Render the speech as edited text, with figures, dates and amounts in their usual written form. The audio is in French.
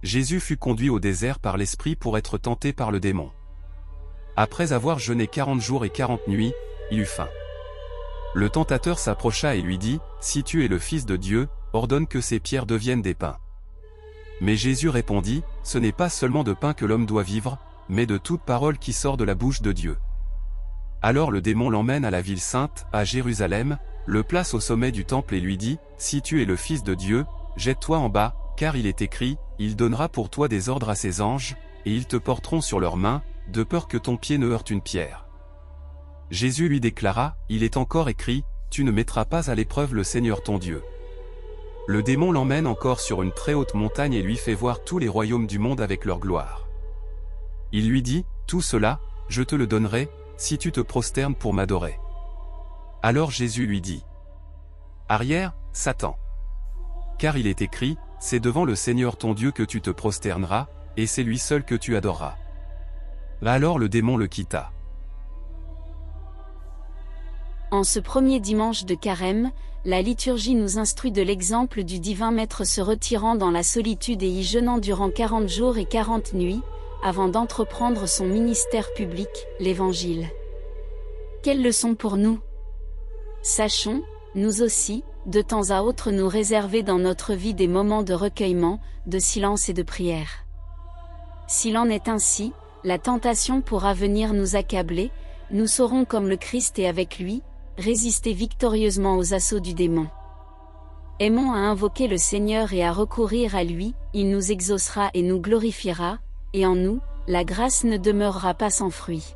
Jésus fut conduit au désert par l'Esprit pour être tenté par le démon. Après avoir jeûné 40 jours et 40 nuits, il eut faim. Le tentateur s'approcha et lui dit, « Si tu es le Fils de Dieu, ordonne que ces pierres deviennent des pains. » Mais Jésus répondit, « Ce n'est pas seulement de pain que l'homme doit vivre, mais de toute parole qui sort de la bouche de Dieu. » Alors le démon l'emmène à la ville sainte, à Jérusalem, le place au sommet du temple et lui dit, « Si tu es le Fils de Dieu, jette-toi en bas, car il est écrit, il donnera pour toi des ordres à ses anges, et ils te porteront sur leurs mains, de peur que ton pied ne heurte une pierre. » Jésus lui déclara, « Il est encore écrit, tu ne mettras pas à l'épreuve le Seigneur ton Dieu. » Le démon l'emmène encore sur une très haute montagne et lui fait voir tous les royaumes du monde avec leur gloire. Il lui dit, « Tout cela, je te le donnerai, si tu te prosternes pour m'adorer. » Alors Jésus lui dit, « Arrière, Satan. Car il est écrit, c'est devant le Seigneur ton Dieu que tu te prosterneras, et c'est lui seul que tu adoreras. » Alors le démon le quitta. En ce premier dimanche de Carême, la liturgie nous instruit de l'exemple du divin Maître se retirant dans la solitude et y jeûnant durant 40 jours et 40 nuits, avant d'entreprendre son ministère public, l'Évangile. Quelle leçon pour nous? Sachons, nous aussi, de temps à autre nous réserver dans notre vie des moments de recueillement, de silence et de prière. S'il en est ainsi, la tentation pourra venir nous accabler, nous saurons comme le Christ et avec lui, résister victorieusement aux assauts du démon. Aimons à invoquer le Seigneur et à recourir à lui, il nous exaucera et nous glorifiera, et en nous, la grâce ne demeurera pas sans fruit.